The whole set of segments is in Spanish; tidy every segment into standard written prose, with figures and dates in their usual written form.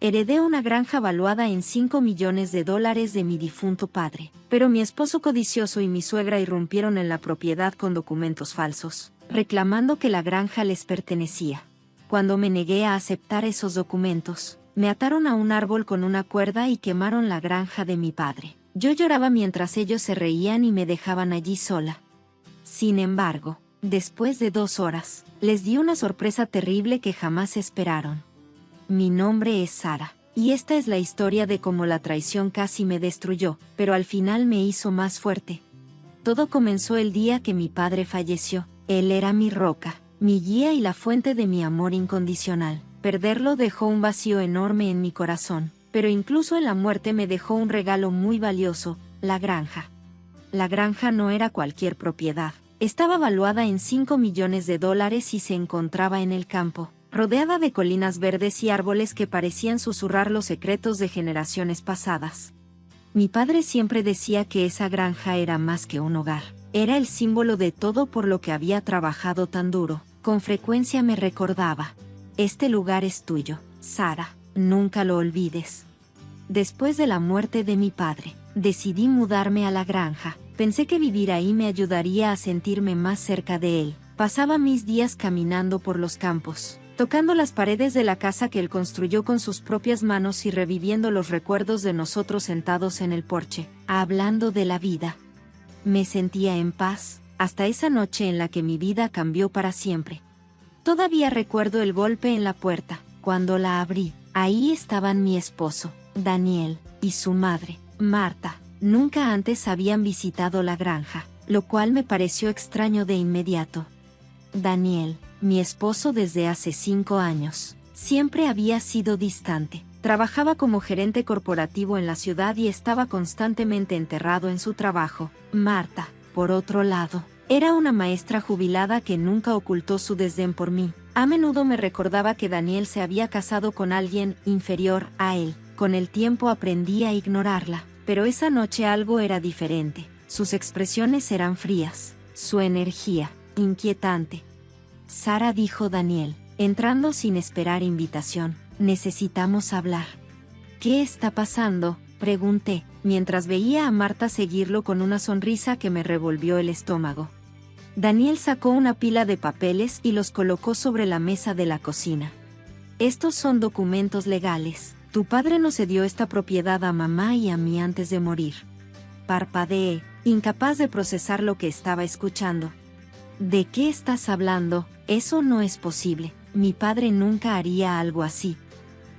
Heredé una granja valuada en $5 millones de mi difunto padre, pero mi esposo codicioso y mi suegra irrumpieron en la propiedad con documentos falsos, reclamando que la granja les pertenecía. Cuando me negué a aceptar esos documentos, me ataron a un árbol con una cuerda y quemaron la granja de mi padre. Yo lloraba mientras ellos se reían y me dejaban allí sola. Sin embargo, después de 2 horas, les di una sorpresa terrible que jamás esperaron. Mi nombre es Sara, y esta es la historia de cómo la traición casi me destruyó, pero al final me hizo más fuerte. Todo comenzó el día que mi padre falleció. Él era mi roca, mi guía y la fuente de mi amor incondicional. Perderlo dejó un vacío enorme en mi corazón, pero incluso en la muerte me dejó un regalo muy valioso, la granja. La granja no era cualquier propiedad. Estaba valuada en $5 millones y se encontraba en el campo, rodeada de colinas verdes y árboles que parecían susurrar los secretos de generaciones pasadas. Mi padre siempre decía que esa granja era más que un hogar. Era el símbolo de todo por lo que había trabajado tan duro. Con frecuencia me recordaba: este lugar es tuyo, Sara, nunca lo olvides. Después de la muerte de mi padre, decidí mudarme a la granja. Pensé que vivir ahí me ayudaría a sentirme más cerca de él. Pasaba mis días caminando por los campos, tocando las paredes de la casa que él construyó con sus propias manos y reviviendo los recuerdos de nosotros sentados en el porche, hablando de la vida. Me sentía en paz, hasta esa noche en la que mi vida cambió para siempre. Todavía recuerdo el golpe en la puerta. Cuando la abrí, ahí estaban mi esposo, Daniel, y su madre, Marta. Nunca antes habían visitado la granja, lo cual me pareció extraño de inmediato. Daniel, mi esposo desde hace 5 años, siempre había sido distante. Trabajaba como gerente corporativo en la ciudad y estaba constantemente enterrado en su trabajo. Marta, por otro lado, era una maestra jubilada que nunca ocultó su desdén por mí. A menudo me recordaba que Daniel se había casado con alguien inferior a él. Con el tiempo aprendí a ignorarla, pero esa noche algo era diferente. Sus expresiones eran frías, su energía, inquietante. Sara, dijo Daniel, entrando sin esperar invitación, necesitamos hablar. ¿Qué está pasando?, pregunté, mientras veía a Marta seguirlo con una sonrisa que me revolvió el estómago. Daniel sacó una pila de papeles y los colocó sobre la mesa de la cocina. Estos son documentos legales. Tu padre nos cedió esta propiedad a mamá y a mí antes de morir. Parpadeé, incapaz de procesar lo que estaba escuchando. ¿De qué estás hablando? Eso no es posible. Mi padre nunca haría algo así.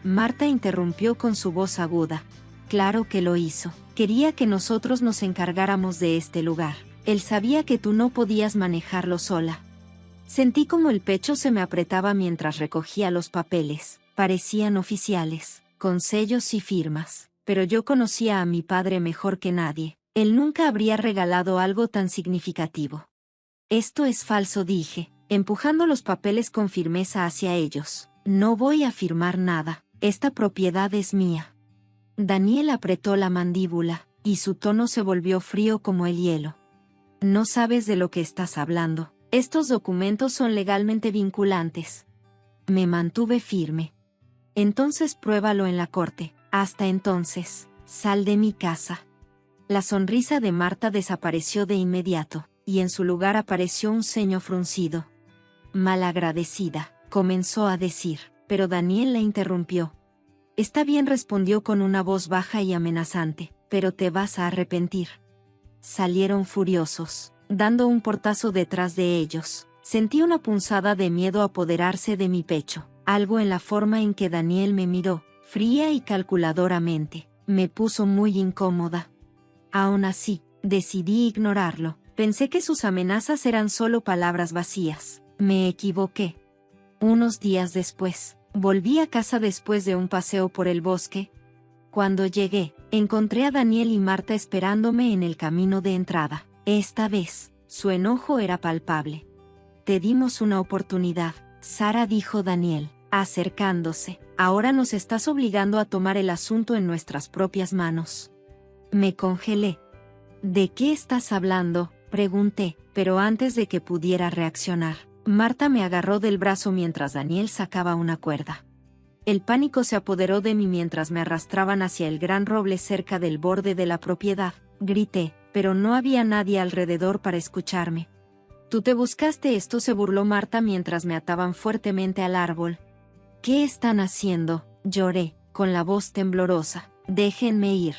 Marta interrumpió con su voz aguda. Claro que lo hizo. Quería que nosotros nos encargáramos de este lugar. Él sabía que tú no podías manejarlo sola. Sentí como el pecho se me apretaba mientras recogía los papeles. Parecían oficiales, con sellos y firmas. Pero yo conocía a mi padre mejor que nadie. Él nunca habría regalado algo tan significativo. Esto es falso, dije, empujando los papeles con firmeza hacia ellos. No voy a firmar nada. Esta propiedad es mía. Daniel apretó la mandíbula, y su tono se volvió frío como el hielo. No sabes de lo que estás hablando. Estos documentos son legalmente vinculantes. Me mantuve firme. Entonces pruébalo en la corte. Hasta entonces, sal de mi casa. La sonrisa de Marta desapareció de inmediato, y en su lugar apareció un ceño fruncido. Malagradecida, comenzó a decir, pero Daniel la interrumpió. Está bien, respondió con una voz baja y amenazante, pero te vas a arrepentir. Salieron furiosos, dando un portazo detrás de ellos. Sentí una punzada de miedo apoderarse de mi pecho. Algo en la forma en que Daniel me miró, fría y calculadoramente, me puso muy incómoda. Aún así, decidí ignorarlo. Pensé que sus amenazas eran solo palabras vacías. Me equivoqué. Unos días después, volví a casa después de un paseo por el bosque. Cuando llegué, encontré a Daniel y Marta esperándome en el camino de entrada. Esta vez, su enojo era palpable. Te dimos una oportunidad, Sara, dijo Daniel, acercándose. Ahora nos estás obligando a tomar el asunto en nuestras propias manos. Me congelé. ¿De qué estás hablando?, pregunté, pero antes de que pudiera reaccionar, Marta me agarró del brazo mientras Daniel sacaba una cuerda. El pánico se apoderó de mí mientras me arrastraban hacia el gran roble cerca del borde de la propiedad. Grité, pero no había nadie alrededor para escucharme. «¿Tú te buscaste esto?», se burló Marta mientras me ataban fuertemente al árbol. «¿Qué están haciendo?», lloré, con la voz temblorosa. «Déjenme ir».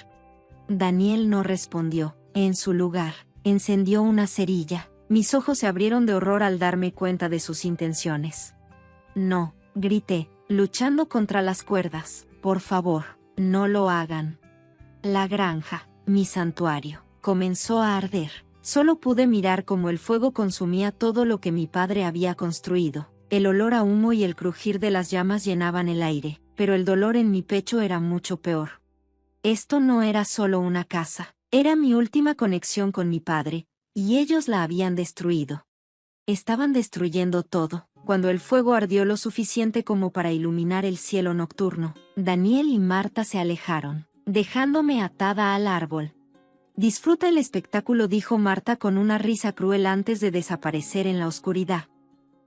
Daniel no respondió. En su lugar, encendió una cerilla. Mis ojos se abrieron de horror al darme cuenta de sus intenciones. «No», grité, luchando contra las cuerdas. «Por favor, no lo hagan». La granja, mi santuario, comenzó a arder. Solo pude mirar cómo el fuego consumía todo lo que mi padre había construido. El olor a humo y el crujir de las llamas llenaban el aire, pero el dolor en mi pecho era mucho peor. Esto no era solo una casa, era mi última conexión con mi padre, y ellos la habían destruido. Estaban destruyendo todo. Cuando el fuego ardió lo suficiente como para iluminar el cielo nocturno, Daniel y Marta se alejaron, dejándome atada al árbol. «Disfruta el espectáculo», dijo Marta con una risa cruel antes de desaparecer en la oscuridad.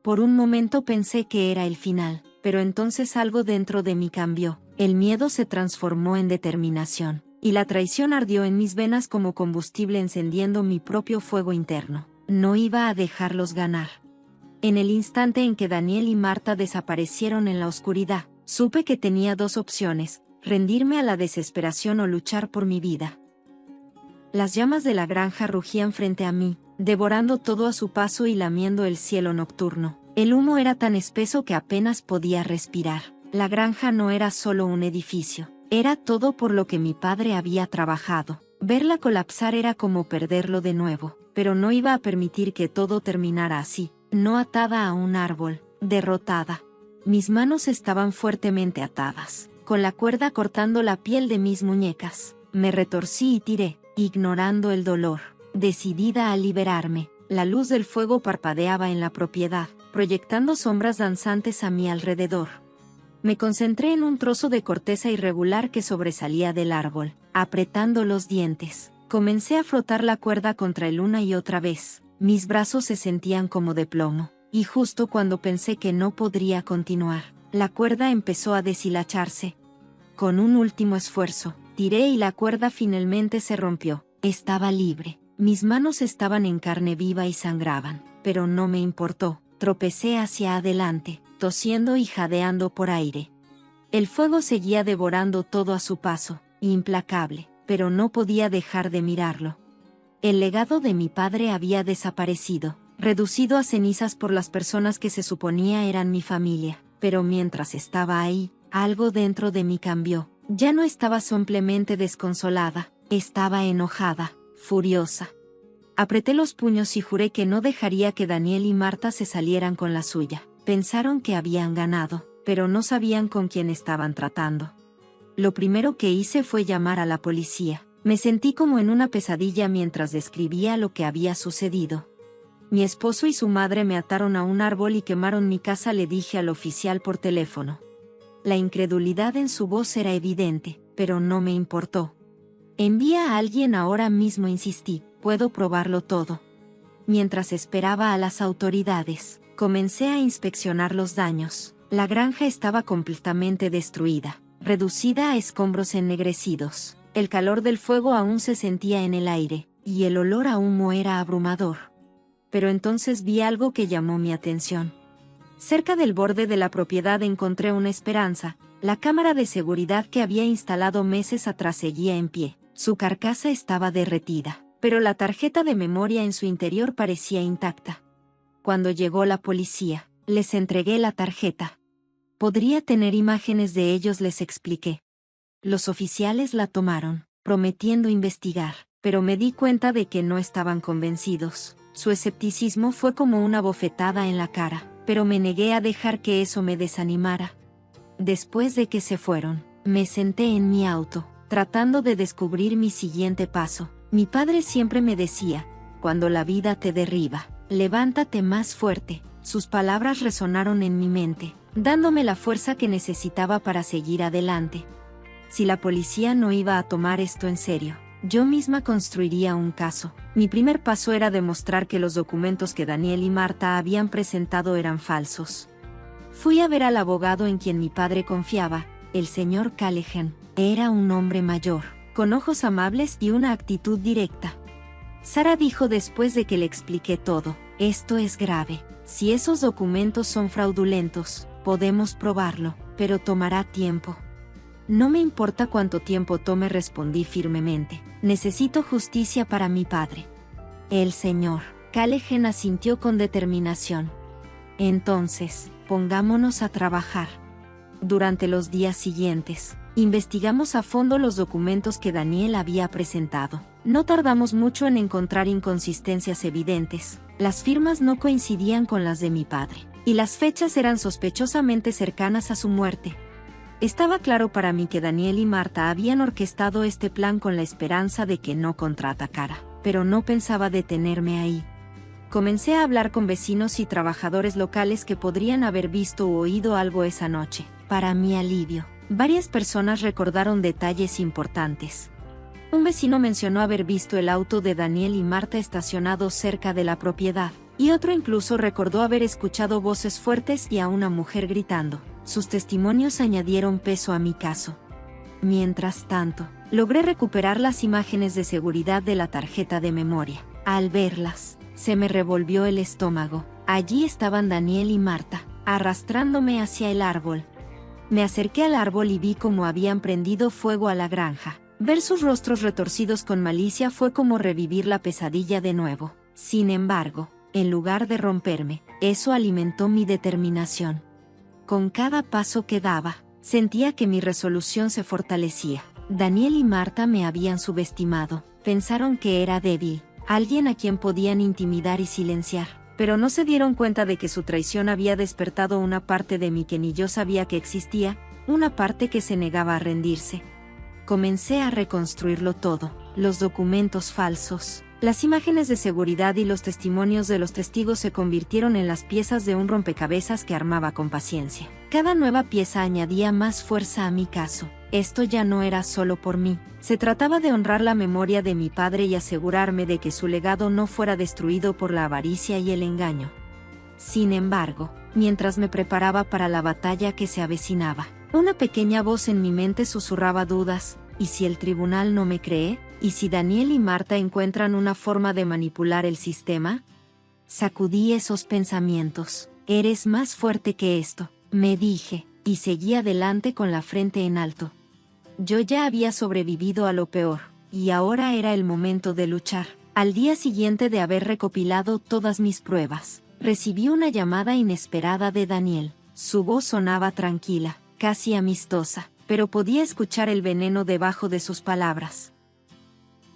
Por un momento pensé que era el final, pero entonces algo dentro de mí cambió. El miedo se transformó en determinación, y la traición ardió en mis venas como combustible encendiendo mi propio fuego interno. No iba a dejarlos ganar. En el instante en que Daniel y Marta desaparecieron en la oscuridad, supe que tenía dos opciones: rendirme a la desesperación o luchar por mi vida. Las llamas de la granja rugían frente a mí, devorando todo a su paso y lamiendo el cielo nocturno. El humo era tan espeso que apenas podía respirar. La granja no era solo un edificio, era todo por lo que mi padre había trabajado. Verla colapsar era como perderlo de nuevo, pero no iba a permitir que todo terminara así, no atada a un árbol, derrotada. Mis manos estaban fuertemente atadas, con la cuerda cortando la piel de mis muñecas. Me retorcí y tiré, ignorando el dolor, decidida a liberarme. La luz del fuego parpadeaba en la propiedad, proyectando sombras danzantes a mi alrededor. Me concentré en un trozo de corteza irregular que sobresalía del árbol, apretando los dientes. Comencé a frotar la cuerda contra él una y otra vez. Mis brazos se sentían como de plomo, y justo cuando pensé que no podría continuar, la cuerda empezó a deshilacharse. Con un último esfuerzo, tiré y la cuerda finalmente se rompió. Estaba libre. Mis manos estaban en carne viva y sangraban, pero no me importó. Tropecé hacia adelante, tosiendo y jadeando por aire. El fuego seguía devorando todo a su paso, implacable, pero no podía dejar de mirarlo. El legado de mi padre había desaparecido, reducido a cenizas por las personas que se suponía eran mi familia, pero mientras estaba ahí, algo dentro de mí cambió. Ya no estaba simplemente desconsolada, estaba enojada, furiosa. Apreté los puños y juré que no dejaría que Daniel y Marta se salieran con la suya. Pensaron que habían ganado, pero no sabían con quién estaban tratando. Lo primero que hice fue llamar a la policía. Me sentí como en una pesadilla mientras describía lo que había sucedido. Mi esposo y su madre me ataron a un árbol y quemaron mi casa, le dije al oficial por teléfono. La incredulidad en su voz era evidente, pero no me importó. «Envía a alguien ahora mismo», insistí, «puedo probarlo todo». Mientras esperaba a las autoridades, comencé a inspeccionar los daños. La granja estaba completamente destruida, reducida a escombros ennegrecidos. El calor del fuego aún se sentía en el aire, y el olor a humo era abrumador. Pero entonces vi algo que llamó mi atención. Cerca del borde de la propiedad encontré una esperanza. La cámara de seguridad que había instalado meses atrás seguía en pie. Su carcasa estaba derretida, pero la tarjeta de memoria en su interior parecía intacta. Cuando llegó la policía, les entregué la tarjeta. «Podría tener imágenes de ellos», les expliqué. Los oficiales la tomaron, prometiendo investigar, pero me di cuenta de que no estaban convencidos. Su escepticismo fue como una bofetada en la cara, pero me negué a dejar que eso me desanimara. Después de que se fueron, me senté en mi auto, tratando de descubrir mi siguiente paso. Mi padre siempre me decía, «Cuando la vida te derriba, levántate más fuerte». Sus palabras resonaron en mi mente, dándome la fuerza que necesitaba para seguir adelante. Si la policía no iba a tomar esto en serio, yo misma construiría un caso. Mi primer paso era demostrar que los documentos que Daniel y Marta habían presentado eran falsos. Fui a ver al abogado en quien mi padre confiaba, el señor Callahan. Era un hombre mayor, con ojos amables y una actitud directa. Sara dijo después de que le expliqué todo: esto es grave. Si esos documentos son fraudulentos, podemos probarlo, pero tomará tiempo. No me importa cuánto tiempo tome, respondí firmemente. Necesito justicia para mi padre. El señor Callahan asintió con determinación. Entonces, pongámonos a trabajar. Durante los días siguientes, investigamos a fondo los documentos que Daniel había presentado. No tardamos mucho en encontrar inconsistencias evidentes. Las firmas no coincidían con las de mi padre, y las fechas eran sospechosamente cercanas a su muerte. Estaba claro para mí que Daniel y Marta habían orquestado este plan con la esperanza de que no contraatacara, pero no pensaba detenerme ahí. Comencé a hablar con vecinos y trabajadores locales que podrían haber visto u oído algo esa noche. Para mi alivio, varias personas recordaron detalles importantes. Un vecino mencionó haber visto el auto de Daniel y Marta estacionado cerca de la propiedad, y otro incluso recordó haber escuchado voces fuertes y a una mujer gritando. Sus testimonios añadieron peso a mi caso. Mientras tanto, logré recuperar las imágenes de seguridad de la tarjeta de memoria. Al verlas, se me revolvió el estómago. Allí estaban Daniel y Marta, arrastrándome hacia el árbol. Me acerqué al árbol y vi cómo habían prendido fuego a la granja. Ver sus rostros retorcidos con malicia fue como revivir la pesadilla de nuevo. Sin embargo, en lugar de romperme, eso alimentó mi determinación. Con cada paso que daba, sentía que mi resolución se fortalecía. Daniel y Marta me habían subestimado. Pensaron que era débil, alguien a quien podían intimidar y silenciar, pero no se dieron cuenta de que su traición había despertado una parte de mí que ni yo sabía que existía, una parte que se negaba a rendirse. Comencé a reconstruirlo todo: los documentos falsos, las imágenes de seguridad y los testimonios de los testigos se convirtieron en las piezas de un rompecabezas que armaba con paciencia. Cada nueva pieza añadía más fuerza a mi caso. Esto ya no era solo por mí. Se trataba de honrar la memoria de mi padre y asegurarme de que su legado no fuera destruido por la avaricia y el engaño. Sin embargo, mientras me preparaba para la batalla que se avecinaba, una pequeña voz en mi mente susurraba dudas: ¿y si el tribunal no me cree? ¿Y si Daniel y Marta encuentran una forma de manipular el sistema? Sacudí esos pensamientos. Eres más fuerte que esto, me dije, y seguí adelante con la frente en alto. Yo ya había sobrevivido a lo peor, y ahora era el momento de luchar. Al día siguiente de haber recopilado todas mis pruebas, recibí una llamada inesperada de Daniel. Su voz sonaba tranquila, casi amistosa, pero podía escuchar el veneno debajo de sus palabras.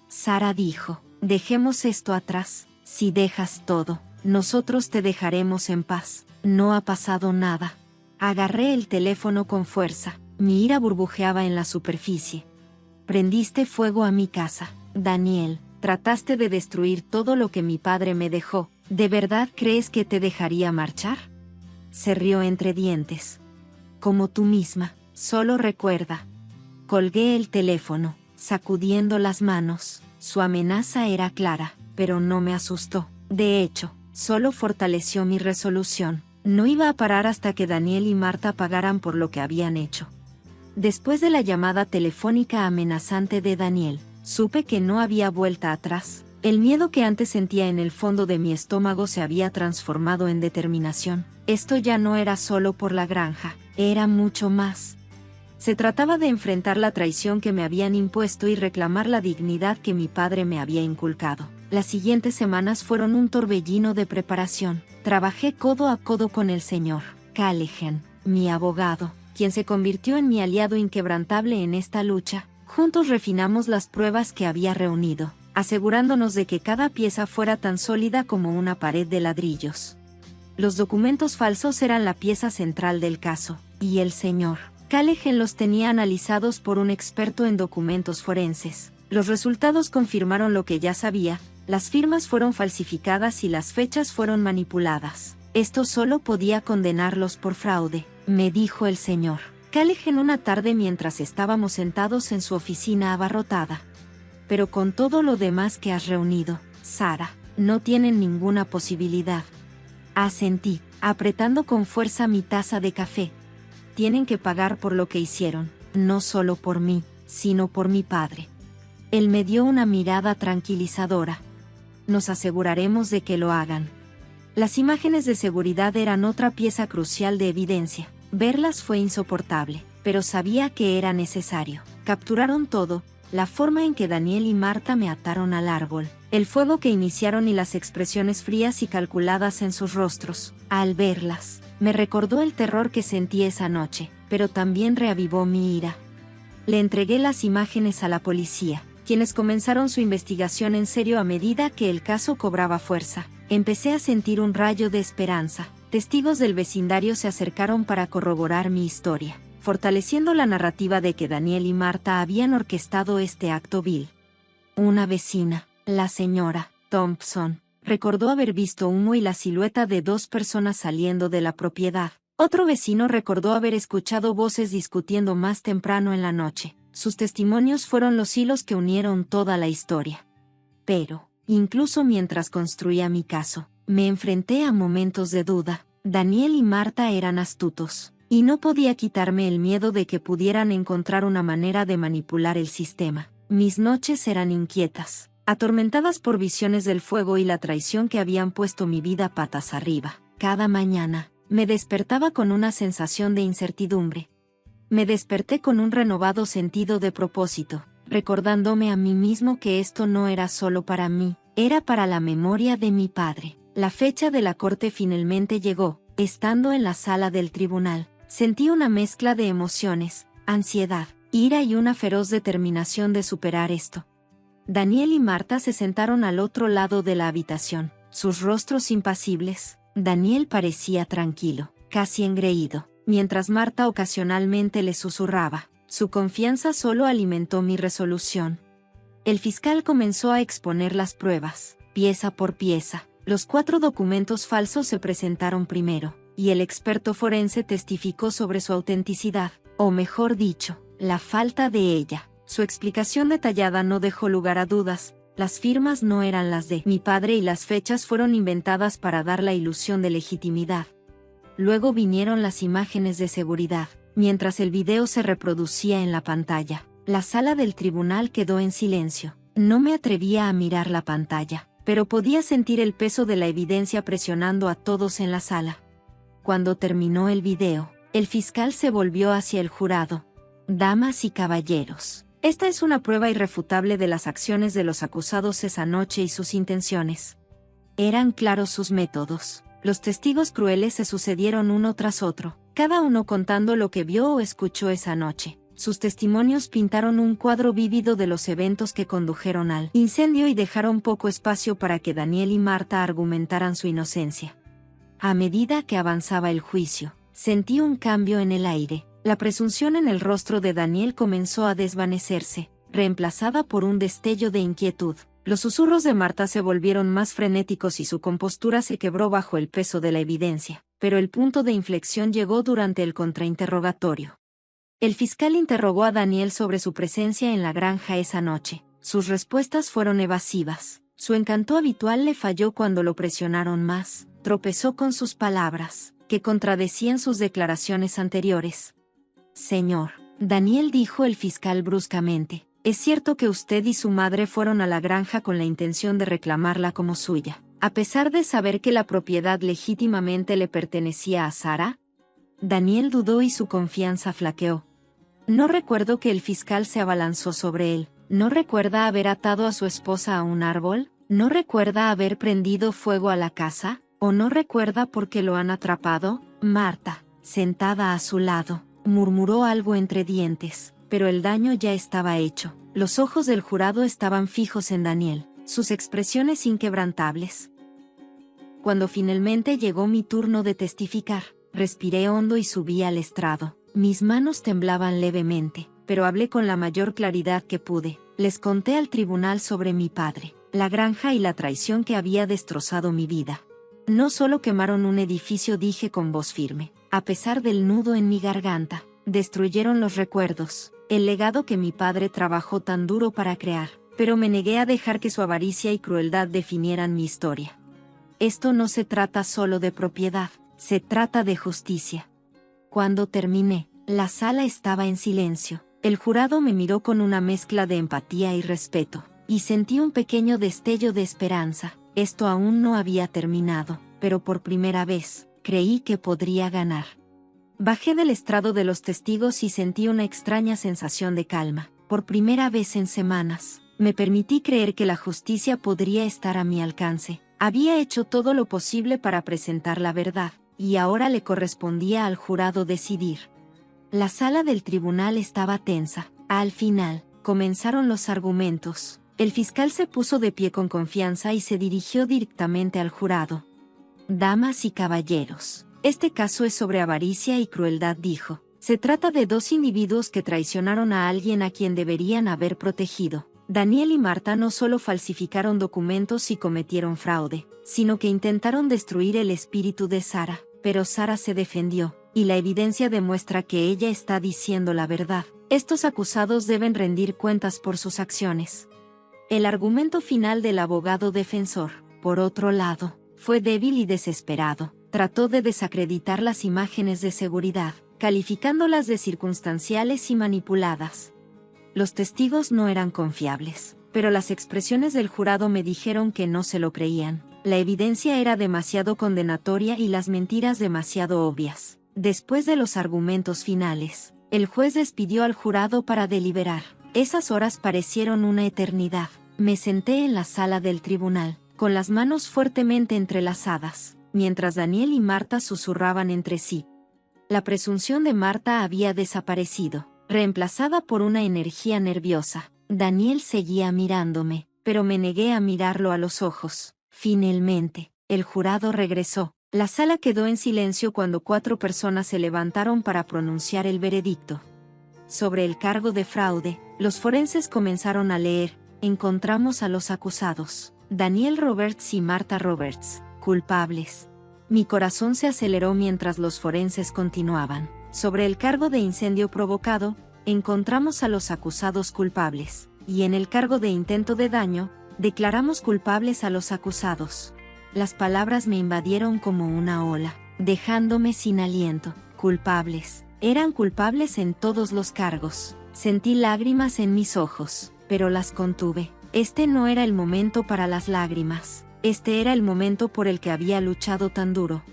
Sara dijo: dejemos esto atrás. Si dejas todo, nosotros te dejaremos en paz. No ha pasado nada. Agarré el teléfono con fuerza. Mi ira burbujeaba en la superficie. Prendiste fuego a mi casa, Daniel. Trataste de destruir todo lo que mi padre me dejó. ¿De verdad crees que te dejaría marchar? Se rió entre dientes. Como tú misma, solo recuerda. Colgué el teléfono, sacudiendo las manos. Su amenaza era clara, pero no me asustó. De hecho, solo fortaleció mi resolución. No iba a parar hasta que Daniel y Marta pagaran por lo que habían hecho. Después de la llamada telefónica amenazante de Daniel, supe que no había vuelta atrás. El miedo que antes sentía en el fondo de mi estómago se había transformado en determinación. Esto ya no era solo por la granja, era mucho más. Se trataba de enfrentar la traición que me habían impuesto y reclamar la dignidad que mi padre me había inculcado. Las siguientes semanas fueron un torbellino de preparación. Trabajé codo a codo con el señor Callahan, mi abogado, quien se convirtió en mi aliado inquebrantable en esta lucha. Juntos refinamos las pruebas que había reunido, asegurándonos de que cada pieza fuera tan sólida como una pared de ladrillos. Los documentos falsos eran la pieza central del caso, y el señor Callahan los tenía analizados por un experto en documentos forenses. Los resultados confirmaron lo que ya sabía: las firmas fueron falsificadas y las fechas fueron manipuladas. Esto solo podía condenarlos por fraude, me dijo el señor Callahan una tarde mientras estábamos sentados en su oficina abarrotada. Pero con todo lo demás que has reunido, Sara, no tienen ninguna posibilidad. Asentí, apretando con fuerza mi taza de café. Tienen que pagar por lo que hicieron, no solo por mí, sino por mi padre. Él me dio una mirada tranquilizadora. Nos aseguraremos de que lo hagan. Las imágenes de seguridad eran otra pieza crucial de evidencia. Verlas fue insoportable, pero sabía que era necesario. Capturaron todo, la forma en que Daniel y Marta me ataron al árbol, el fuego que iniciaron y las expresiones frías y calculadas en sus rostros. Al verlas, me recordó el terror que sentí esa noche, pero también reavivó mi ira. Le entregué las imágenes a la policía, quienes comenzaron su investigación en serio a medida que el caso cobraba fuerza. Empecé a sentir un rayo de esperanza. Testigos del vecindario se acercaron para corroborar mi historia, fortaleciendo la narrativa de que Daniel y Marta habían orquestado este acto vil. Una vecina, la señora Thompson, recordó haber visto humo y la silueta de dos personas saliendo de la propiedad. Otro vecino recordó haber escuchado voces discutiendo más temprano en la noche. Sus testimonios fueron los hilos que unieron toda la historia. Pero, incluso mientras construía mi caso, me enfrenté a momentos de duda. Daniel y Marta eran astutos, y no podía quitarme el miedo de que pudieran encontrar una manera de manipular el sistema. Mis noches eran inquietas, atormentadas por visiones del fuego y la traición que habían puesto mi vida patas arriba. Cada mañana, me despertaba con una sensación de incertidumbre. Me desperté con un renovado sentido de propósito, recordándome a mí mismo que esto no era solo para mí, era para la memoria de mi padre. La fecha de la corte finalmente llegó. Estando en la sala del tribunal, sentí una mezcla de emociones, ansiedad, ira y una feroz determinación de superar esto. Daniel y Marta se sentaron al otro lado de la habitación, sus rostros impasibles. Daniel parecía tranquilo, casi engreído, mientras Marta ocasionalmente le susurraba. Su confianza solo alimentó mi resolución. El fiscal comenzó a exponer las pruebas, pieza por pieza. Los 4 documentos falsos se presentaron primero, y el experto forense testificó sobre su autenticidad, o mejor dicho, la falta de ella. Su explicación detallada no dejó lugar a dudas. Las firmas no eran las de mi padre y las fechas fueron inventadas para dar la ilusión de legitimidad. Luego vinieron las imágenes de seguridad, mientras el video se reproducía en la pantalla. La sala del tribunal quedó en silencio. No me atrevía a mirar la pantalla, pero podía sentir el peso de la evidencia presionando a todos en la sala. Cuando terminó el video, el fiscal se volvió hacia el jurado. Damas y caballeros, esta es una prueba irrefutable de las acciones de los acusados esa noche y sus intenciones. Eran claros sus métodos. Los testigos crueles se sucedieron uno tras otro, cada uno contando lo que vio o escuchó esa noche. Sus testimonios pintaron un cuadro vívido de los eventos que condujeron al incendio y dejaron poco espacio para que Daniel y Marta argumentaran su inocencia. A medida que avanzaba el juicio, sentí un cambio en el aire. La presunción en el rostro de Daniel comenzó a desvanecerse, reemplazada por un destello de inquietud. Los susurros de Marta se volvieron más frenéticos y su compostura se quebró bajo el peso de la evidencia, pero el punto de inflexión llegó durante el contrainterrogatorio. El fiscal interrogó a Daniel sobre su presencia en la granja esa noche. Sus respuestas fueron evasivas. Su encanto habitual le falló cuando lo presionaron más. Tropezó con sus palabras, que contradecían sus declaraciones anteriores. Señor, Daniel, dijo el fiscal bruscamente, ¿es cierto que usted y su madre fueron a la granja con la intención de reclamarla como suya, a pesar de saber que la propiedad legítimamente le pertenecía a Sara? Daniel dudó y su confianza flaqueó. No recuerdo que el fiscal se abalanzó sobre él. ¿No recuerda haber atado a su esposa a un árbol? ¿No recuerda haber prendido fuego a la casa? ¿O no recuerda por qué lo han atrapado? Marta, sentada a su lado, murmuró algo entre dientes, pero el daño ya estaba hecho. Los ojos del jurado estaban fijos en Daniel, sus expresiones inquebrantables. Cuando finalmente llegó mi turno de testificar, respiré hondo y subí al estrado. Mis manos temblaban levemente, pero hablé con la mayor claridad que pude. Les conté al tribunal sobre mi padre, la granja y la traición que había destrozado mi vida. No solo quemaron un edificio, dije con voz firme, a pesar del nudo en mi garganta, destruyeron los recuerdos, el legado que mi padre trabajó tan duro para crear, pero me negué a dejar que su avaricia y crueldad definieran mi historia. Esto no se trata solo de propiedad, Se trata de justicia. Cuando terminé, la sala estaba en silencio. El jurado me miró con una mezcla de empatía y respeto, y sentí un pequeño destello de esperanza. Esto aún no había terminado, pero por primera vez, creí que podría ganar. Bajé del estrado de los testigos y sentí una extraña sensación de calma. Por primera vez en semanas, me permití creer que la justicia podría estar a mi alcance. Había hecho todo lo posible para presentar la verdad, y ahora le correspondía al jurado decidir. La sala del tribunal estaba tensa. Al final, comenzaron los argumentos. El fiscal se puso de pie con confianza y se dirigió directamente al jurado. Damas y caballeros, este caso es sobre avaricia y crueldad, dijo. Se trata de dos individuos que traicionaron a alguien a quien deberían haber protegido. Daniel y Marta no solo falsificaron documentos y cometieron fraude, sino que intentaron destruir el espíritu de Sara, pero Sara se defendió, y la evidencia demuestra que ella está diciendo la verdad. Estos acusados deben rendir cuentas por sus acciones. El argumento final del abogado defensor, por otro lado, fue débil y desesperado. Trató de desacreditar las imágenes de seguridad, calificándolas de circunstanciales y manipuladas. Los testigos no eran confiables, pero las expresiones del jurado me dijeron que no se lo creían. La evidencia era demasiado condenatoria y las mentiras demasiado obvias. Después de los argumentos finales, el juez despidió al jurado para deliberar. Esas horas parecieron una eternidad. Me senté en la sala del tribunal, con las manos fuertemente entrelazadas, mientras Daniel y Marta susurraban entre sí. La presunción de Marta había desaparecido, reemplazada por una energía nerviosa. Daniel seguía mirándome, pero me negué a mirarlo a los ojos. Finalmente, el jurado regresó. La sala quedó en silencio cuando 4 personas se levantaron para pronunciar el veredicto. Sobre el cargo de fraude, los forenses comenzaron a leer. Encontramos a los acusados, Daniel Roberts y Marta Roberts, culpables. Mi corazón se aceleró mientras los forenses continuaban. Sobre el cargo de incendio provocado, encontramos a los acusados culpables, y en el cargo de intento de daño, declaramos culpables a los acusados. Las palabras me invadieron como una ola, dejándome sin aliento. Culpables. Eran culpables en todos los cargos. Sentí lágrimas en mis ojos, pero las contuve. Este no era el momento para las lágrimas. Este era el momento por el que había luchado tan duro.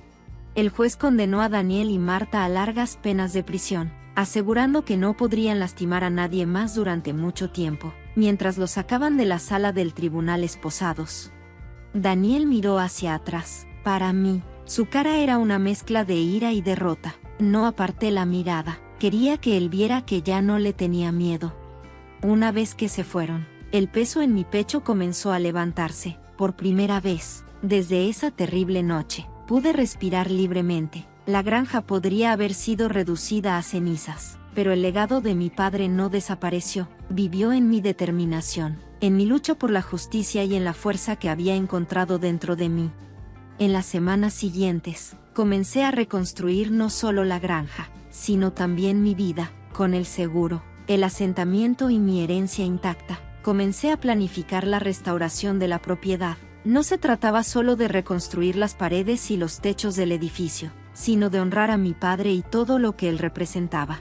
El juez condenó a Daniel y Marta a largas penas de prisión, asegurando que no podrían lastimar a nadie más durante mucho tiempo, mientras los sacaban de la sala del tribunal esposados. Daniel miró hacia atrás. Para mí, su cara era una mezcla de ira y derrota. No aparté la mirada. Quería que él viera que ya no le tenía miedo. Una vez que se fueron, el peso en mi pecho comenzó a levantarse. Por primera vez, desde esa terrible noche, pude respirar libremente. La granja podría haber sido reducida a cenizas, pero el legado de mi padre no desapareció. Vivió en mi determinación, en mi lucha por la justicia y en la fuerza que había encontrado dentro de mí. En las semanas siguientes, comencé a reconstruir no solo la granja, sino también mi vida, con el seguro, el asentamiento y mi herencia intacta. Comencé a planificar la restauración de la propiedad. No se trataba solo de reconstruir las paredes y los techos del edificio, sino de honrar a mi padre y todo lo que él representaba.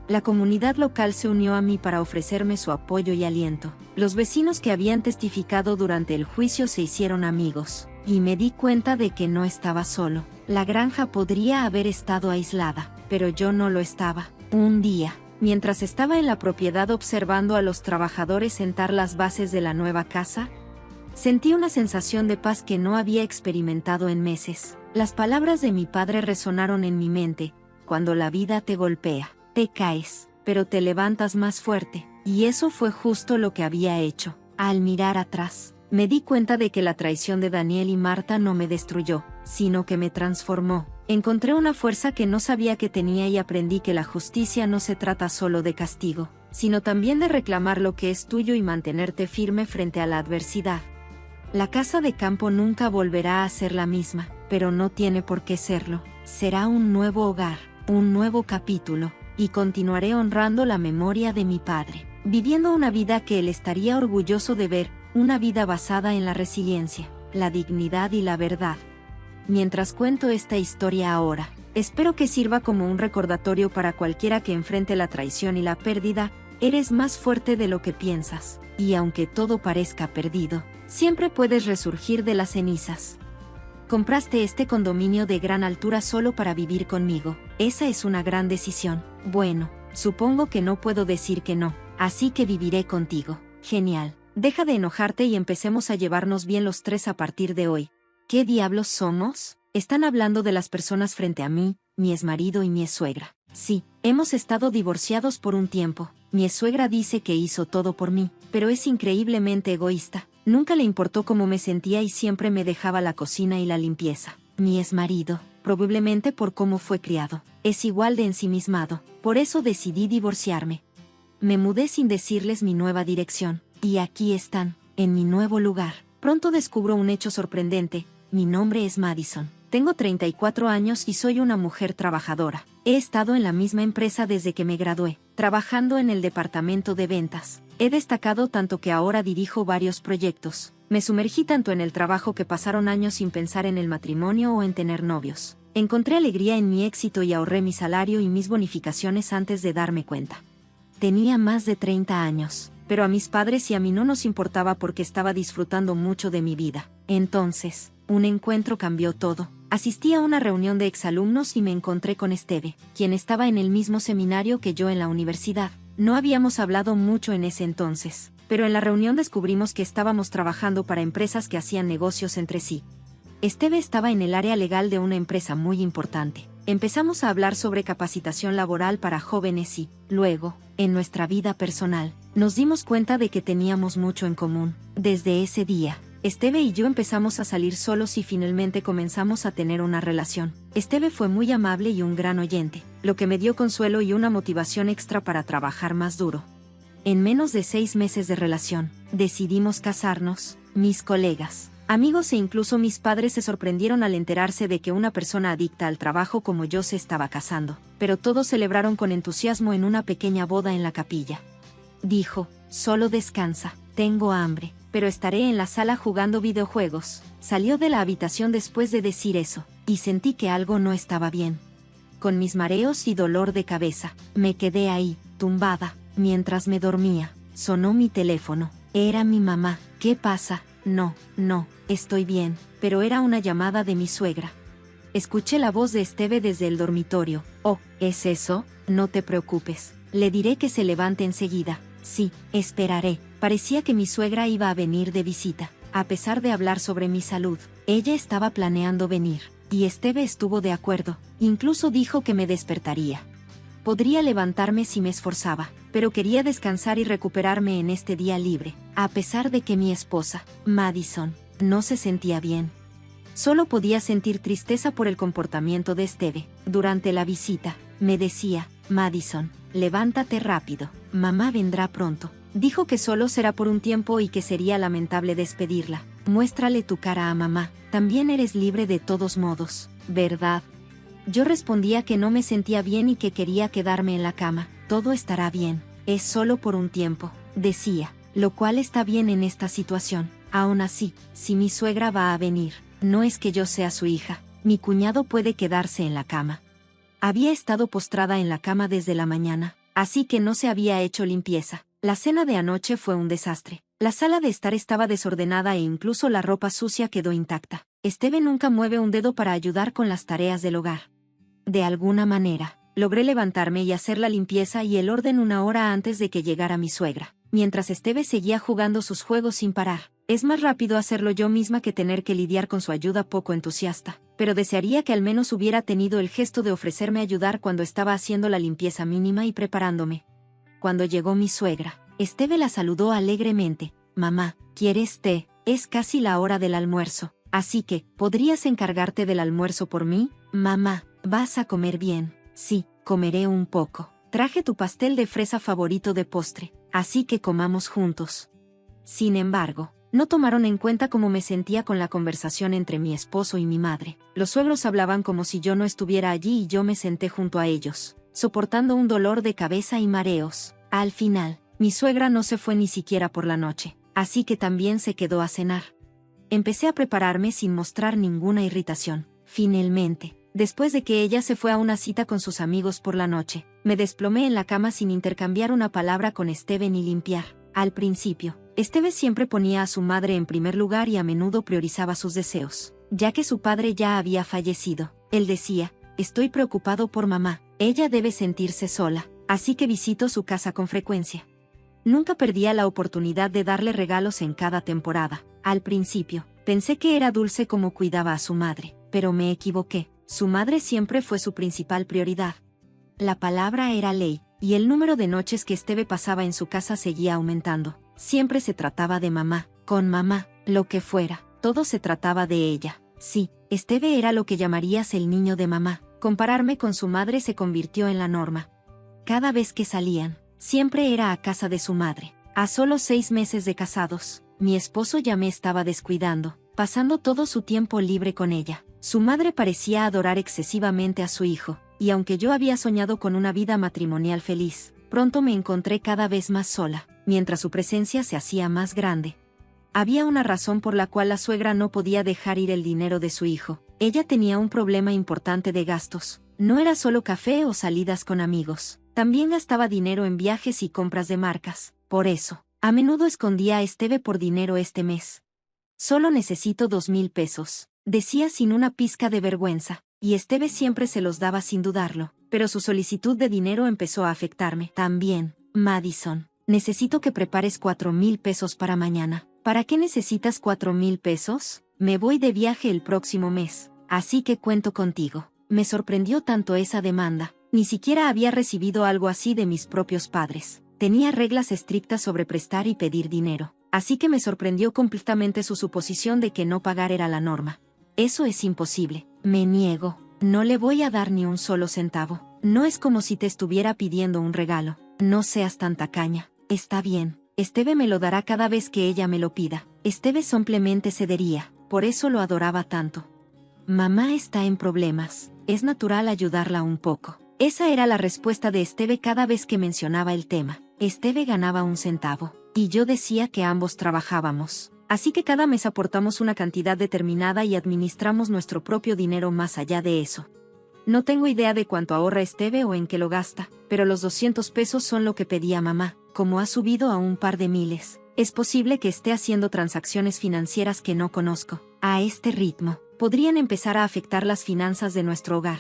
La comunidad local se unió a mí para ofrecerme su apoyo y aliento. Los vecinos que habían testificado durante el juicio se hicieron amigos, y me di cuenta de que no estaba solo. La granja podría haber estado aislada, pero yo no lo estaba. Un día, mientras estaba en la propiedad observando a los trabajadores sentar las bases de la nueva casa, sentí una sensación de paz que no había experimentado en meses. Las palabras de mi padre resonaron en mi mente: cuando la vida te golpea, te caes, pero te levantas más fuerte. Y eso fue justo lo que había hecho. Al mirar atrás, me di cuenta de que la traición de Daniel y Marta no me destruyó, sino que me transformó. Encontré una fuerza que no sabía que tenía y aprendí que la justicia no se trata solo de castigo, sino también de reclamar lo que es tuyo y mantenerte firme frente a la adversidad. La casa de campo nunca volverá a ser la misma, pero no tiene por qué serlo. Será un nuevo hogar, un nuevo capítulo, y continuaré honrando la memoria de mi padre, viviendo una vida que él estaría orgulloso de ver, una vida basada en la resiliencia, la dignidad y la verdad. mientras cuento esta historia ahora. Espero que sirva como un recordatorio para cualquiera que enfrente la traición y la pérdida. Eres más fuerte de lo que piensas, y aunque todo parezca perdido, siempre puedes resurgir de las cenizas. Compraste este condominio de gran altura solo para vivir conmigo. Esa es una gran decisión. Bueno, supongo que no puedo decir que no, así que viviré contigo. Genial. Deja de enojarte y empecemos a llevarnos bien los tres a partir de hoy. ¿Qué diablos somos? Están hablando de las personas frente a mí, mi exmarido y mi suegra. Sí, hemos estado divorciados por un tiempo. Mi suegra dice que hizo todo por mí, pero es increíblemente egoísta. Nunca le importó cómo me sentía y siempre me dejaba la cocina y la limpieza. Mi exmarido, probablemente por cómo fue criado, es igual de ensimismado. Por eso decidí divorciarme. Me mudé sin decirles mi nueva dirección, y aquí están, en mi nuevo lugar. Pronto descubro un hecho sorprendente. Mi nombre es Madison. Tengo 34 años y soy una mujer trabajadora. He estado en la misma empresa desde que me gradué, trabajando en el departamento de ventas. He destacado tanto que ahora dirijo varios proyectos. Me sumergí tanto en el trabajo que pasaron años sin pensar en el matrimonio o en tener novios. Encontré alegría en mi éxito y ahorré mi salario y mis bonificaciones antes de darme cuenta. Tenía más de 30 años, pero a mis padres y a mí no nos importaba porque estaba disfrutando mucho de mi vida. Entonces, un encuentro cambió todo. Asistí a una reunión de exalumnos y me encontré con Esteve, quien estaba en el mismo seminario que yo en la universidad. No habíamos hablado mucho en ese entonces, pero en la reunión descubrimos que estábamos trabajando para empresas que hacían negocios entre sí. Esteve estaba en el área legal de una empresa muy importante. Empezamos a hablar sobre capacitación laboral para jóvenes y, luego, en nuestra vida personal, nos dimos cuenta de que teníamos mucho en común. Desde ese día, Esteve y yo empezamos a salir solos y finalmente comenzamos a tener una relación. Esteve fue muy amable y un gran oyente, lo que me dio consuelo y una motivación extra para trabajar más duro. En menos de 6 meses de relación, decidimos casarnos. Mis colegas, amigos e incluso mis padres se sorprendieron al enterarse de que una persona adicta al trabajo como yo se estaba casando, pero todos celebraron con entusiasmo en una pequeña boda en la capilla. Dijo, solo descansa, tengo hambre, pero estaré en la sala jugando videojuegos. Salió de la habitación después de decir eso, y sentí que algo no estaba bien. Con mis mareos y dolor de cabeza, me quedé ahí, tumbada, mientras me dormía. Sonó mi teléfono. Era mi mamá. ¿Qué pasa? No, estoy bien, pero era una llamada de mi suegra. Escuché la voz de Esteve desde el dormitorio. Oh, ¿es eso? No te preocupes. Le diré que se levante enseguida. Sí, esperaré. Parecía que mi suegra iba a venir de visita. A pesar de hablar sobre mi salud, ella estaba planeando venir, y Esteve estuvo de acuerdo. Incluso dijo que me despertaría. Podría levantarme si me esforzaba, pero quería descansar y recuperarme en este día libre, a pesar de que mi esposa, Madison, no se sentía bien. Solo podía sentir tristeza por el comportamiento de Esteve. Durante la visita, me decía, Madison, levántate rápido, mamá vendrá pronto. Dijo que solo será por un tiempo y que sería lamentable despedirla. Muéstrale tu cara a mamá, también eres libre de todos modos, ¿verdad? Yo respondía que no me sentía bien y que quería quedarme en la cama. Todo estará bien, es solo por un tiempo, decía, lo cual está bien en esta situación. Aún así, si mi suegra va a venir, no es que yo sea su hija, mi cuñado puede quedarse en la cama. Había estado postrada en la cama desde la mañana, así que no se había hecho limpieza. La cena de anoche fue un desastre. La sala de estar estaba desordenada e incluso la ropa sucia quedó intacta. Esteve nunca mueve un dedo para ayudar con las tareas del hogar. De alguna manera, logré levantarme y hacer la limpieza y el orden una hora antes de que llegara mi suegra, mientras Esteve seguía jugando sus juegos sin parar. Es más rápido hacerlo yo misma que tener que lidiar con su ayuda poco entusiasta, pero desearía que al menos hubiera tenido el gesto de ofrecerme ayudar cuando estaba haciendo la limpieza mínima y preparándome. Cuando llegó mi suegra, Esteve la saludó alegremente. Mamá, ¿quieres té? Es casi la hora del almuerzo, así que, ¿podrías encargarte del almuerzo por mí? Mamá, ¿vas a comer bien? Sí, comeré un poco. Traje tu pastel de fresa favorito de postre, así que comamos juntos. Sin embargo, no tomaron en cuenta cómo me sentía con la conversación entre mi esposo y mi madre. Los suegros hablaban como si yo no estuviera allí y yo me senté junto a ellos, soportando un dolor de cabeza y mareos. Al final, mi suegra no se fue ni siquiera por la noche, así que también se quedó a cenar. Empecé a prepararme sin mostrar ninguna irritación. Finalmente, después de que ella se fue a una cita con sus amigos por la noche, me desplomé en la cama sin intercambiar una palabra con Esteve ni limpiar. Al principio, Esteve siempre ponía a su madre en primer lugar y a menudo priorizaba sus deseos, ya que su padre ya había fallecido. Él decía: estoy preocupado por mamá, ella debe sentirse sola, así que visito su casa con frecuencia. Nunca perdía la oportunidad de darle regalos en cada temporada. Al principio, pensé que era dulce como cuidaba a su madre, pero me equivoqué. Su madre siempre fue su principal prioridad. La palabra era ley, y el número de noches que Esteve pasaba en su casa seguía aumentando. Siempre se trataba de mamá, con mamá, lo que fuera, todo se trataba de ella. Sí, Esteve era lo que llamarías el niño de mamá. Compararme con su madre se convirtió en la norma. Cada vez que salían, siempre era a casa de su madre. A solo 6 meses de casados, mi esposo ya me estaba descuidando, pasando todo su tiempo libre con ella. Su madre parecía adorar excesivamente a su hijo, y aunque yo había soñado con una vida matrimonial feliz, pronto me encontré cada vez más sola, mientras su presencia se hacía más grande. Había una razón por la cual la suegra no podía dejar ir el dinero de su hijo. Ella tenía un problema importante de gastos. No era solo café o salidas con amigos. También gastaba dinero en viajes y compras de marcas. Por eso, a menudo escondía a Esteve por dinero este mes. Solo necesito 2,000 pesos, decía sin una pizca de vergüenza, y Esteve siempre se los daba sin dudarlo. Pero su solicitud de dinero empezó a afectarme. También, Madison, necesito que prepares 4,000 pesos para mañana. ¿Para qué necesitas 4,000 pesos? Me voy de viaje el próximo mes, así que cuento contigo. Me sorprendió tanto esa demanda. Ni siquiera había recibido algo así de mis propios padres. Tenía reglas estrictas sobre prestar y pedir dinero, así que me sorprendió completamente su suposición de que no pagar era la norma. Eso es imposible. Me niego. No le voy a dar ni un solo centavo. No es como si te estuviera pidiendo un regalo. No seas tan tacaña. Está bien. Esteve me lo dará cada vez que ella me lo pida. Esteve simplemente cedería. Por eso lo adoraba tanto. Mamá está en problemas. Es natural ayudarla un poco. Esa era la respuesta de Esteve cada vez que mencionaba el tema. Esteve ganaba 1 centavo, y yo decía que ambos trabajábamos. Así que cada mes aportamos una cantidad determinada y administramos nuestro propio dinero más allá de eso. No tengo idea de cuánto ahorra Esteve o en qué lo gasta, pero los 200 pesos son lo que pedía mamá. Como ha subido a un par de miles, es posible que esté haciendo transacciones financieras que no conozco. A este ritmo, podrían empezar a afectar las finanzas de nuestro hogar.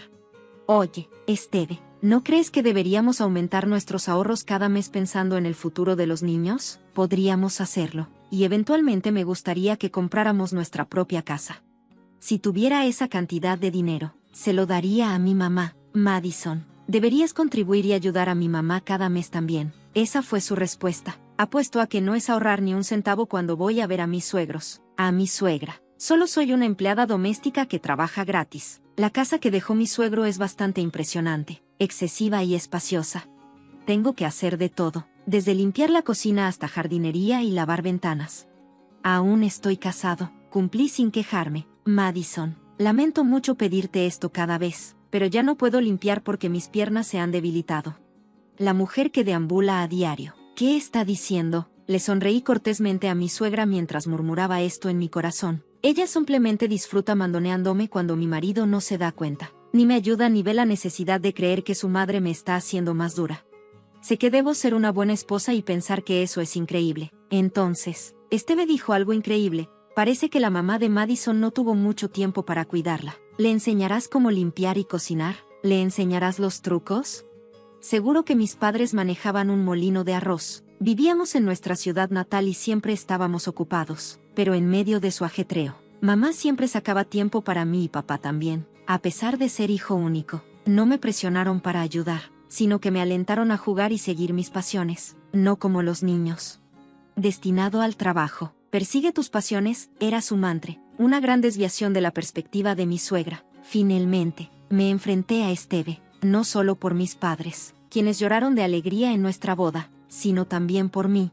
Oye, Esteve, ¿no crees que deberíamos aumentar nuestros ahorros cada mes pensando en el futuro de los niños? Podríamos hacerlo, y eventualmente me gustaría que compráramos nuestra propia casa. Si tuviera esa cantidad de dinero, se lo daría a mi mamá. Madison, deberías contribuir y ayudar a mi mamá cada mes también. Esa fue su respuesta. Apuesto a que no es ahorrar ni un centavo cuando voy a ver a mis suegros. A mi suegra. Solo soy una empleada doméstica que trabaja gratis. La casa que dejó mi suegro es bastante impresionante, excesiva y espaciosa. Tengo que hacer de todo, desde limpiar la cocina hasta jardinería y lavar ventanas. Aún estoy casado. Cumplí sin quejarme. Madison, lamento mucho pedirte esto cada vez, pero ya no puedo limpiar porque mis piernas se han debilitado. La mujer que deambula a diario. ¿Qué está diciendo? Le sonreí cortésmente a mi suegra mientras murmuraba esto en mi corazón. Ella simplemente disfruta mandoneándome cuando mi marido no se da cuenta. Ni me ayuda ni ve la necesidad de creer que su madre me está haciendo más dura. Sé que debo ser una buena esposa y pensar que eso es increíble. Entonces, Esteve dijo algo increíble. Parece que la mamá de Madison no tuvo mucho tiempo para cuidarla. ¿Le enseñarás cómo limpiar y cocinar? ¿Le enseñarás los trucos? Seguro que mis padres manejaban un molino de arroz. Vivíamos en nuestra ciudad natal y siempre estábamos ocupados, pero en medio de su ajetreo, mamá siempre sacaba tiempo para mí y papá también. A pesar de ser hijo único, no me presionaron para ayudar, sino que me alentaron a jugar y seguir mis pasiones, no como los niños. Destinado al trabajo, persigue tus pasiones, era su mantra, una gran desviación de la perspectiva de mi suegra. Finalmente, me enfrenté a Esteve, no solo por mis padres, quienes lloraron de alegría en nuestra boda, sino también por mí.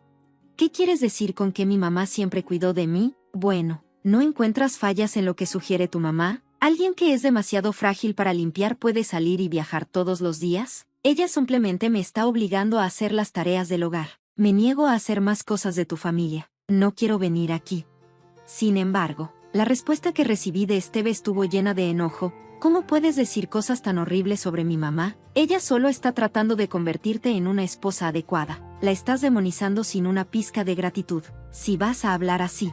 ¿Qué quieres decir con que mi mamá siempre cuidó de mí? Bueno, ¿no encuentras fallas en lo que sugiere tu mamá? ¿Alguien que es demasiado frágil para limpiar puede salir y viajar todos los días? Ella simplemente me está obligando a hacer las tareas del hogar. Me niego a hacer más cosas de tu familia. No quiero venir aquí. Sin embargo, La respuesta que recibí de Esteve estuvo llena de enojo. ¿Cómo puedes decir cosas tan horribles sobre mi mamá? Ella solo está tratando de convertirte en una esposa adecuada. La estás demonizando sin una pizca de gratitud. Si vas a hablar así,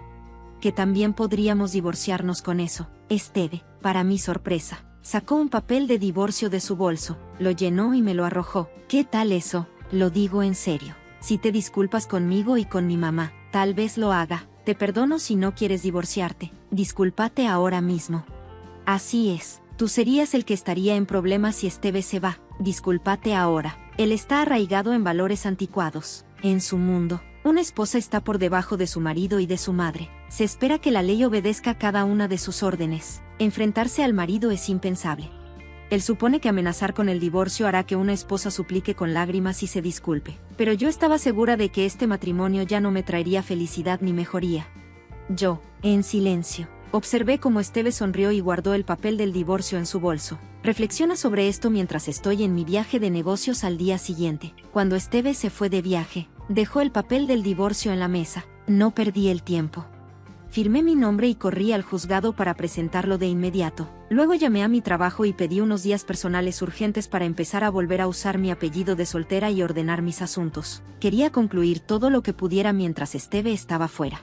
que también podríamos divorciarnos con eso. Esteve, para mi sorpresa, sacó un papel de divorcio de su bolso, lo llenó y me lo arrojó. ¿Qué tal eso? Lo digo en serio. Si te disculpas conmigo y con mi mamá, tal vez lo haga. Te perdono si no quieres divorciarte. Discúlpate ahora mismo. Así es. Tú serías el que estaría en problemas si Esteve se va. Discúlpate ahora. Él está arraigado en valores anticuados. En su mundo, una esposa está por debajo de su marido y de su madre. Se espera que la ley obedezca cada una de sus órdenes. Enfrentarse al marido es impensable. Él supone que amenazar con el divorcio hará que una esposa suplique con lágrimas y se disculpe. Pero yo estaba segura de que este matrimonio ya no me traería felicidad ni mejoría. Yo, en silencio, observé cómo Esteve sonrió y guardó el papel del divorcio en su bolso. Reflexiona sobre esto mientras estoy en mi viaje de negocios al día siguiente. Cuando Esteve se fue de viaje, dejó el papel del divorcio en la mesa. No perdí el tiempo. Firmé mi nombre y corrí al juzgado para presentarlo de inmediato. Luego llamé a mi trabajo y pedí unos días personales urgentes para empezar a volver a usar mi apellido de soltera y ordenar mis asuntos. Quería concluir todo lo que pudiera mientras Esteve estaba fuera.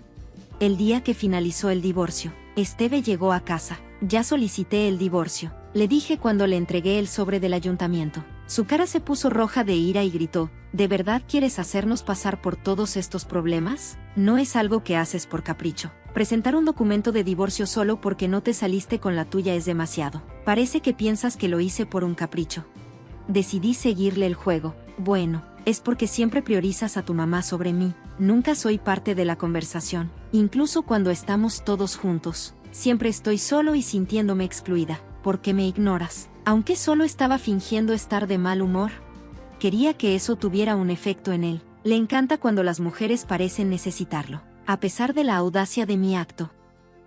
El día que finalizó el divorcio, Esteve llegó a casa. Ya solicité el divorcio, le dije cuando le entregué el sobre del ayuntamiento. Su cara se puso roja de ira y gritó: ¿de verdad quieres hacernos pasar por todos estos problemas? No es algo que haces por capricho. Presentar un documento de divorcio solo porque no te saliste con la tuya es demasiado. Parece que piensas que lo hice por un capricho. Decidí seguirle el juego. Bueno, es porque siempre priorizas a tu mamá sobre mí. Nunca soy parte de la conversación. Incluso cuando estamos todos juntos, siempre estoy solo y sintiéndome excluida. ¿Por qué me ignoras? Aunque solo estaba fingiendo estar de mal humor. Quería que eso tuviera un efecto en él. Le encanta cuando las mujeres parecen necesitarlo. A pesar de la audacia de mi acto,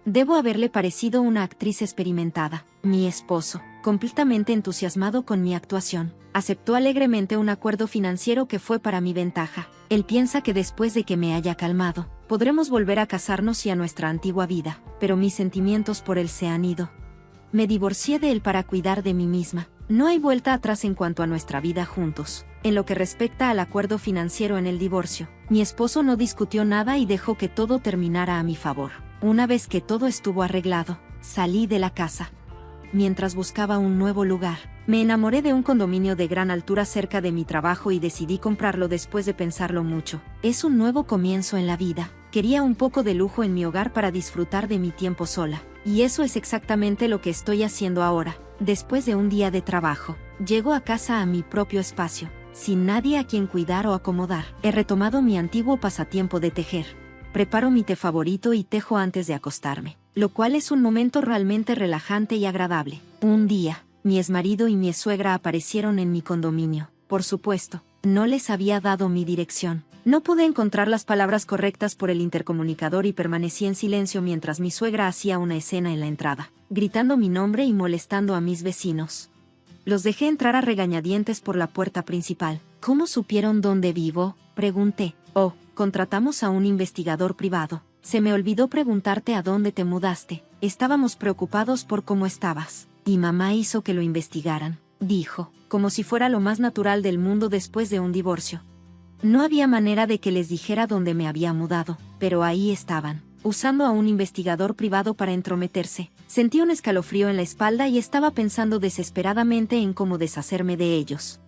debo haberle parecido una actriz experimentada. Mi esposo, completamente entusiasmado con mi actuación, aceptó alegremente un acuerdo financiero que fue para mi ventaja. Él piensa que después de que me haya calmado, podremos volver a casarnos y a nuestra antigua vida, pero mis sentimientos por él se han ido. Me divorcié de él para cuidar de mí misma. No hay vuelta atrás en cuanto a nuestra vida juntos. En lo que respecta al acuerdo financiero en el divorcio, mi esposo no discutió nada y dejó que todo terminara a mi favor. Una vez que todo estuvo arreglado, salí de la casa. Mientras buscaba un nuevo lugar, me enamoré de un condominio de gran altura cerca de mi trabajo y decidí comprarlo después de pensarlo mucho. Es un nuevo comienzo en la vida. Quería un poco de lujo en mi hogar para disfrutar de mi tiempo sola. Y eso es exactamente lo que estoy haciendo ahora. Después de un día de trabajo, llego a casa a mi propio espacio, sin nadie a quien cuidar o acomodar. He retomado mi antiguo pasatiempo de tejer. Preparo mi té favorito y tejo antes de acostarme, lo cual es un momento realmente relajante y agradable. Un día, mi exmarido y mi exsuegra aparecieron en mi condominio. Por supuesto, no les había dado mi dirección. No pude encontrar las palabras correctas por el intercomunicador y permanecí en silencio mientras mi suegra hacía una escena en la entrada, gritando mi nombre y molestando a mis vecinos. Los dejé entrar a regañadientes por la puerta principal. ¿Cómo supieron dónde vivo?, pregunté. Oh, contratamos a un investigador privado. Se me olvidó preguntarte a dónde te mudaste. Estábamos preocupados por cómo estabas. Y mamá hizo que lo investigaran, dijo, como si fuera lo más natural del mundo después de un divorcio. No había manera de que les dijera dónde me había mudado, pero ahí estaban, usando a un investigador privado para entrometerse. Sentí un escalofrío en la espalda y estaba pensando desesperadamente en cómo deshacerme de ellos.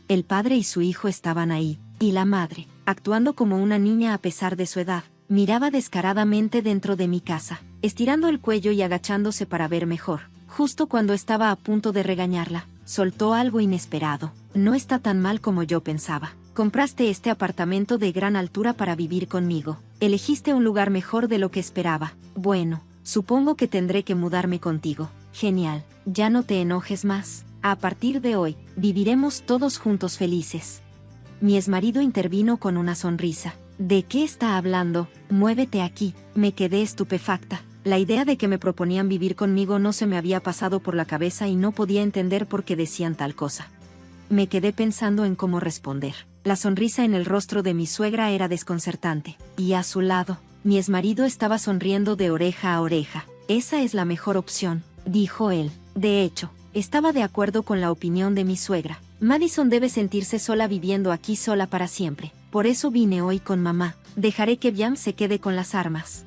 El padre y su hijo estaban ahí, y la madre, actuando como una niña a pesar de su edad, miraba descaradamente dentro de mi casa, estirando el cuello y agachándose para ver mejor. Justo cuando estaba a punto de regañarla, soltó algo inesperado. No está tan mal como yo pensaba. Compraste este apartamento de gran altura para vivir conmigo. Elegiste un lugar mejor de lo que esperaba. Bueno, supongo que tendré que mudarme contigo. Genial, ya no te enojes más. A partir de hoy, viviremos todos juntos felices. Mi exmarido intervino con una sonrisa. ¿De qué está hablando? Muévete aquí. Me quedé estupefacta. La idea de que me proponían vivir conmigo no se me había pasado por la cabeza y no podía entender por qué decían tal cosa. Me quedé pensando en cómo responder. La sonrisa en el rostro de mi suegra era desconcertante, y a su lado, mi exmarido estaba sonriendo de oreja a oreja. esa es la mejor opción, dijo él. De hecho, estaba de acuerdo con la opinión de mi suegra. Madison debe sentirse sola viviendo aquí sola para siempre. Por eso vine hoy con mamá. Dejaré que Biam se quede con las armas.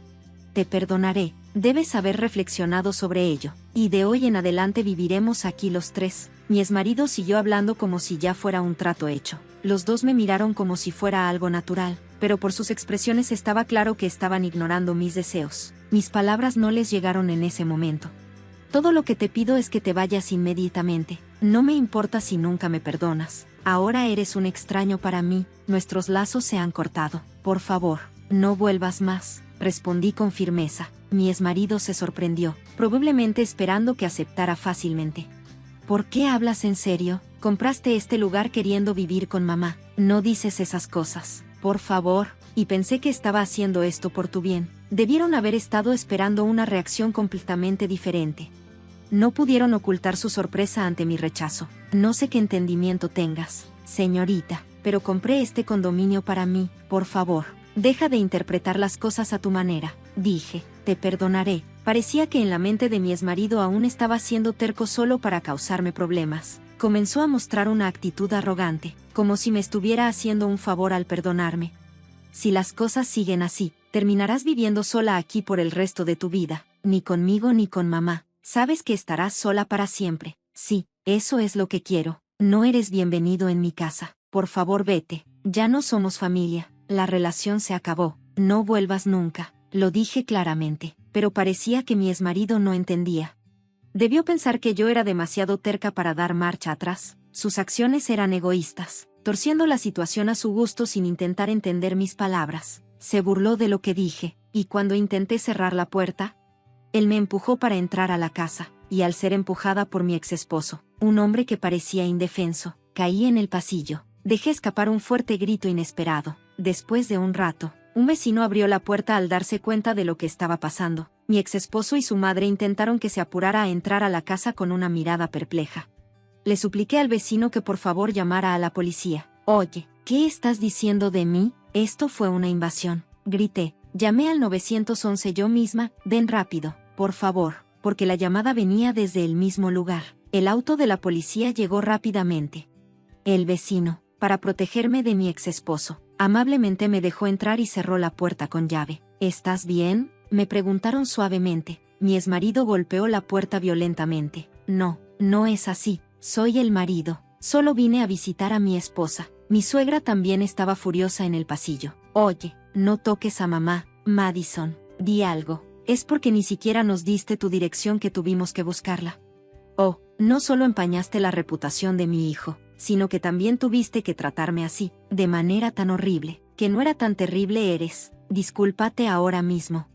Te perdonaré, debes haber reflexionado sobre ello. Y de hoy en adelante viviremos aquí los tres. Mi exmarido siguió hablando como si ya fuera un trato hecho. Los dos me miraron como si fuera algo natural, pero por sus expresiones estaba claro que estaban ignorando mis deseos. Mis palabras no les llegaron en ese momento. Todo lo que te pido es que te vayas inmediatamente. No me importa si nunca me perdonas. Ahora eres un extraño para mí, nuestros lazos se han cortado. Por favor, no vuelvas más, respondí con firmeza. Mi exmarido se sorprendió, probablemente esperando que aceptara fácilmente. ¿Por qué hablas en serio? Compraste este lugar queriendo vivir con mamá. No dices esas cosas, por favor. Y pensé que estaba haciendo esto por tu bien. Debieron haber estado esperando una reacción completamente diferente. No pudieron ocultar su sorpresa ante mi rechazo. No sé qué entendimiento tengas, señorita, pero compré este condominio para mí. Por favor, deja de interpretar las cosas a tu manera. Dije, te perdonaré. Parecía que en la mente de mi exmarido aún estaba siendo terco solo para causarme problemas. Comenzó a mostrar una actitud arrogante, como si me estuviera haciendo un favor al perdonarme. Si las cosas siguen así, terminarás viviendo sola aquí por el resto de tu vida, ni conmigo ni con mamá. Sabes que estarás sola para siempre. Sí, eso es lo que quiero. No eres bienvenido en mi casa. Por favor, vete. Ya no somos familia. La relación se acabó. No vuelvas nunca. Lo dije claramente, pero parecía que mi exmarido no entendía. Debió pensar que yo era demasiado terca para dar marcha atrás. Sus acciones eran egoístas, torciendo la situación a su gusto sin intentar entender mis palabras. Se burló de lo que dije, y cuando intenté cerrar la puerta, él me empujó para entrar a la casa, y al ser empujada por mi exesposo, un hombre que parecía indefenso, caí en el pasillo. Dejé escapar un fuerte grito inesperado. Después de un rato, un vecino abrió la puerta al darse cuenta de lo que estaba pasando. Mi exesposo y su madre intentaron que se apurara a entrar a la casa con una mirada perpleja. Le supliqué al vecino que por favor llamara a la policía. Oye, ¿qué estás diciendo de mí? Esto fue una invasión, grité. Llamé al 911 yo misma. Ven rápido, por favor, porque la llamada venía desde el mismo lugar. El auto de la policía llegó rápidamente. El vecino, para protegerme de mi exesposo, amablemente me dejó entrar y cerró la puerta con llave. ¿Estás bien?, me preguntaron suavemente. Mi exmarido golpeó la puerta violentamente. No, no es así, soy el marido. Solo vine a visitar a mi esposa. Mi suegra también estaba furiosa en el pasillo. Oye, no toques a mamá, Madison. Di algo. Es porque ni siquiera nos diste tu dirección que tuvimos que buscarla. Oh, no solo empañaste la reputación de mi hijo, sino que también tuviste que tratarme así, de manera tan horrible, que no era tan terrible eres. Discúlpate ahora mismo.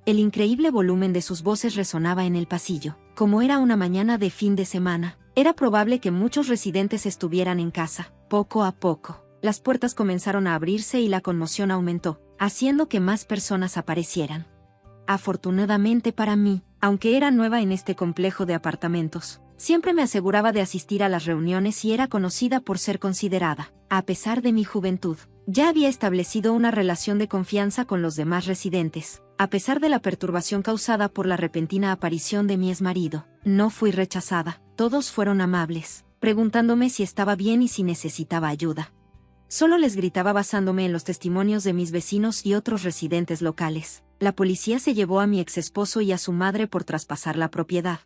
El increíble volumen de sus voces resonaba en el pasillo. Como era una mañana de fin de semana, era probable que muchos residentes estuvieran en casa. Poco a poco, las puertas comenzaron a abrirse y la conmoción aumentó, haciendo que más personas aparecieran. Afortunadamente para mí, aunque era nueva en este complejo de apartamentos, siempre me aseguraba de asistir a las reuniones y era conocida por ser considerada. A pesar de mi juventud, ya había establecido una relación de confianza con los demás residentes. A pesar de la perturbación causada por la repentina aparición de mi exmarido, no fui rechazada. Todos fueron amables, preguntándome si estaba bien y si necesitaba ayuda. Solo les gritaba basándome en los testimonios de mis vecinos y otros residentes locales. La policía se llevó a mi exesposo y a su madre por traspasar la propiedad.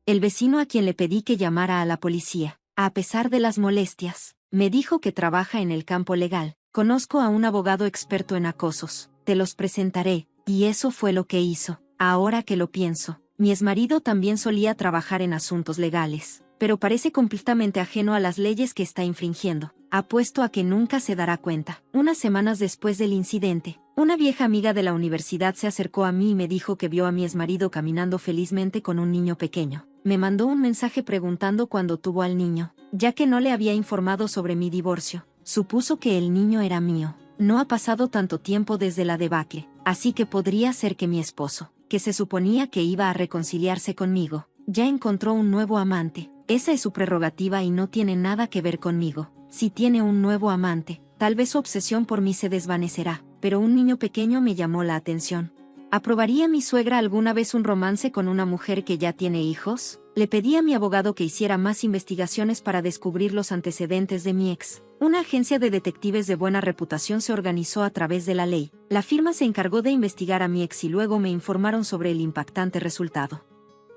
El vecino a quien le pedí que llamara a la policía, a pesar de las molestias, me dijo que trabaja en el campo legal. Conozco a un abogado experto en acosos. Te los presentaré. Y eso fue lo que hizo. Ahora que lo pienso, mi exmarido también solía trabajar en asuntos legales, pero parece completamente ajeno a las leyes que está infringiendo. Apuesto a que nunca se dará cuenta. Unas semanas después del incidente, una vieja amiga de la universidad se acercó a mí y me dijo que vio a mi exmarido caminando felizmente con un niño pequeño. Me mandó un mensaje preguntando cuándo tuvo al niño, ya que no le había informado sobre mi divorcio. Supuso que el niño era mío. No ha pasado tanto tiempo desde la debacle, así que podría ser que mi esposo, que se suponía que iba a reconciliarse conmigo, ya encontró un nuevo amante. Esa es su prerrogativa y no tiene nada que ver conmigo. Si tiene un nuevo amante, tal vez su obsesión por mí se desvanecerá, pero un niño pequeño me llamó la atención. ¿Aprobaría mi suegra alguna vez un romance con una mujer que ya tiene hijos? Le pedí a mi abogado que hiciera más investigaciones para descubrir los antecedentes de mi ex. Una agencia de detectives de buena reputación se organizó a través de la ley. La firma se encargó de investigar a mi ex y luego me informaron sobre el impactante resultado.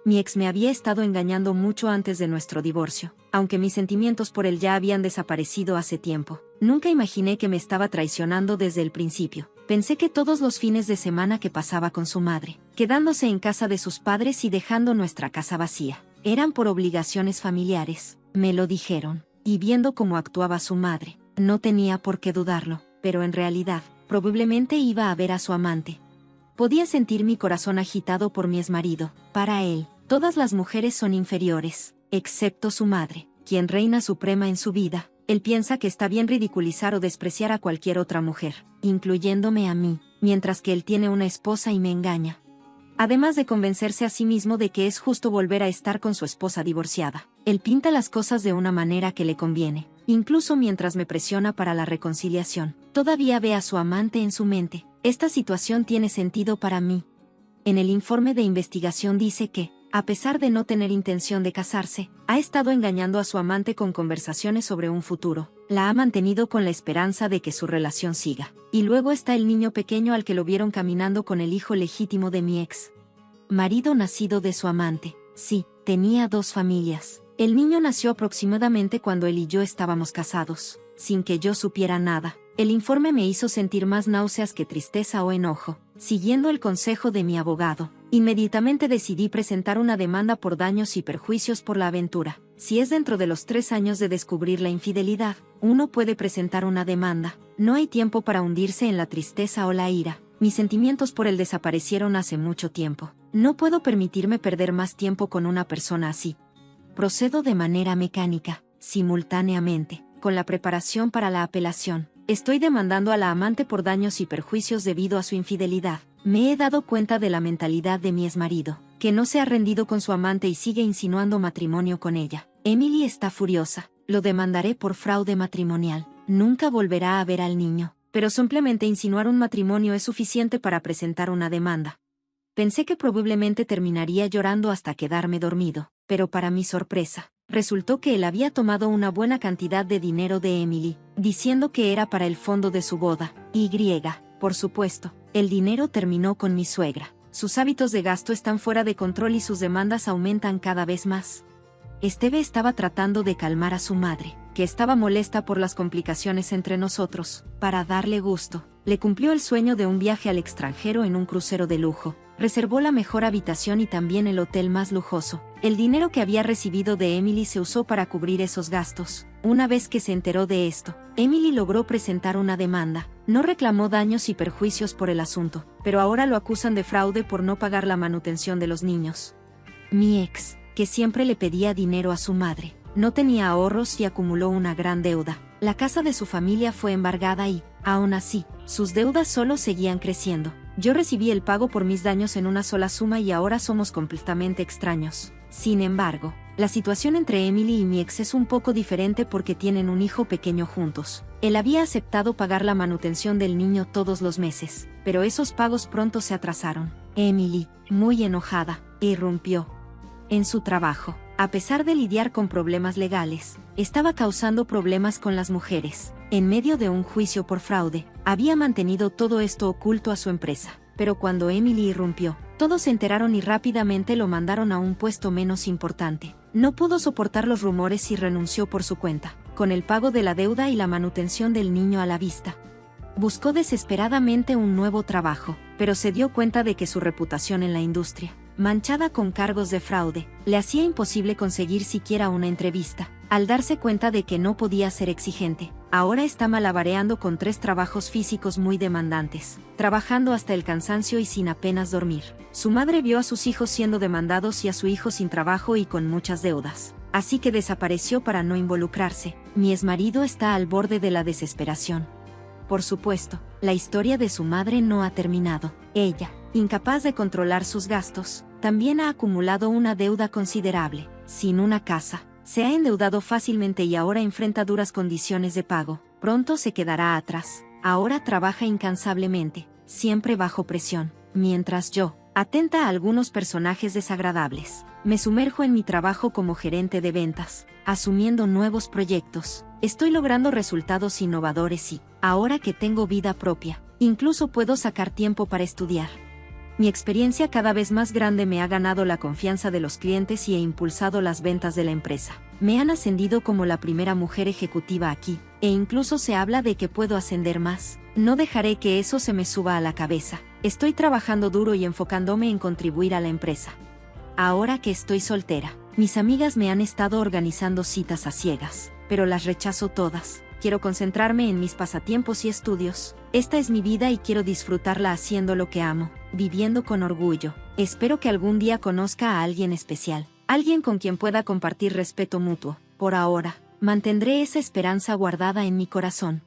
Mi ex me había estado engañando mucho antes de nuestro divorcio, aunque mis sentimientos por él ya habían desaparecido hace tiempo. Nunca imaginé que me estaba traicionando desde el principio. Pensé que todos los fines de semana que pasaba con su madre, quedándose en casa de sus padres y dejando nuestra casa vacía, eran por obligaciones familiares, me lo dijeron, y viendo cómo actuaba su madre, no tenía por qué dudarlo, pero en realidad, probablemente iba a ver a su amante. Podía sentir mi corazón agitado por mi exmarido. Para él, todas las mujeres son inferiores, excepto su madre, quien reina suprema en su vida. Él piensa que está bien ridiculizar o despreciar a cualquier otra mujer, incluyéndome a mí, mientras que él tiene una esposa y me engaña. Además de convencerse a sí mismo de que es justo volver a estar con su esposa divorciada, él pinta las cosas de una manera que le conviene, incluso mientras me presiona para la reconciliación. Todavía ve a su amante en su mente. Esta situación tiene sentido para mí. En el informe de investigación dice que, a pesar de no tener intención de casarse, ha estado engañando a su amante con conversaciones sobre un futuro. La ha mantenido con la esperanza de que su relación siga. Y luego está el niño pequeño al que lo vieron caminando con el hijo legítimo de mi ex marido nacido de su amante. Sí, tenía dos familias. El niño nació aproximadamente cuando él y yo estábamos casados, sin que yo supiera nada. El informe me hizo sentir más náuseas que tristeza o enojo. Siguiendo el consejo de mi abogado, inmediatamente decidí presentar una demanda por daños y perjuicios por la aventura. Si es dentro de los 3 años de descubrir la infidelidad, uno puede presentar una demanda. No hay tiempo para hundirse en la tristeza o la ira. Mis sentimientos por él desaparecieron hace mucho tiempo. No puedo permitirme perder más tiempo con una persona así. Procedo de manera mecánica, simultáneamente, con la preparación para la apelación. Estoy demandando a la amante por daños y perjuicios debido a su infidelidad. Me he dado cuenta de la mentalidad de mi exmarido, que no se ha rendido con su amante y sigue insinuando matrimonio con ella. Emily está furiosa. Lo demandaré por fraude matrimonial. Nunca volverá a ver al niño, pero simplemente insinuar un matrimonio es suficiente para presentar una demanda. Pensé que probablemente terminaría llorando hasta quedarme dormido, pero para mi sorpresa, resultó que él había tomado una buena cantidad de dinero de Emily, diciendo que era para el fondo de su boda. Por supuesto, el dinero terminó con mi suegra. Sus hábitos de gasto están fuera de control y sus demandas aumentan cada vez más. Esteve estaba tratando de calmar a su madre, que estaba molesta por las complicaciones entre nosotros. Para darle gusto, le cumplió el sueño de un viaje al extranjero en un crucero de lujo. Reservó la mejor habitación y también el hotel más lujoso. El dinero que había recibido de Emily se usó para cubrir esos gastos. Una vez que se enteró de esto, Emily logró presentar una demanda. No reclamó daños y perjuicios por el asunto, pero ahora lo acusan de fraude por no pagar la manutención de los niños. Mi ex, que siempre le pedía dinero a su madre, no tenía ahorros y acumuló una gran deuda. La casa de su familia fue embargada y, aún así, sus deudas solo seguían creciendo. Yo recibí el pago por mis daños en una sola suma y ahora somos completamente extraños. Sin embargo, la situación entre Emily y mi ex es un poco diferente porque tienen un hijo pequeño juntos. Él había aceptado pagar la manutención del niño todos los meses, pero esos pagos pronto se atrasaron. Emily, muy enojada, irrumpió en su trabajo. A pesar de lidiar con problemas legales, estaba causando problemas con las mujeres. En medio de un juicio por fraude, había mantenido todo esto oculto a su empresa. Pero cuando Emily irrumpió, todos se enteraron y rápidamente lo mandaron a un puesto menos importante. No pudo soportar los rumores y renunció por su cuenta, con el pago de la deuda y la manutención del niño a la vista. Buscó desesperadamente un nuevo trabajo, pero se dio cuenta de que su reputación en la industria, manchada con cargos de fraude, le hacía imposible conseguir siquiera una entrevista. Al darse cuenta de que no podía ser exigente, ahora está malabareando con 3 trabajos físicos muy demandantes, trabajando hasta el cansancio y sin apenas dormir. Su madre vio a sus hijos siendo demandados y a su hijo sin trabajo y con muchas deudas, así que desapareció para no involucrarse. Mi exmarido está al borde de la desesperación. Por supuesto, la historia de su madre no ha terminado. Ella, incapaz de controlar sus gastos, también ha acumulado una deuda considerable. Sin una casa, se ha endeudado fácilmente y ahora enfrenta duras condiciones de pago. Pronto se quedará atrás. Ahora trabaja incansablemente, siempre bajo presión, mientras yo, atenta a algunos personajes desagradables, me sumerjo en mi trabajo como gerente de ventas, asumiendo nuevos proyectos. Estoy logrando resultados innovadores y, ahora que tengo vida propia, incluso puedo sacar tiempo para estudiar. Mi experiencia cada vez más grande me ha ganado la confianza de los clientes y he impulsado las ventas de la empresa. Me han ascendido como la primera mujer ejecutiva aquí, e incluso se habla de que puedo ascender más. No dejaré que eso se me suba a la cabeza. Estoy trabajando duro y enfocándome en contribuir a la empresa. Ahora que estoy soltera, mis amigas me han estado organizando citas a ciegas, pero las rechazo todas. Quiero concentrarme en mis pasatiempos y estudios. Esta es mi vida y quiero disfrutarla haciendo lo que amo, viviendo con orgullo. Espero que algún día conozca a alguien especial, alguien con quien pueda compartir respeto mutuo. Por ahora, mantendré esa esperanza guardada en mi corazón.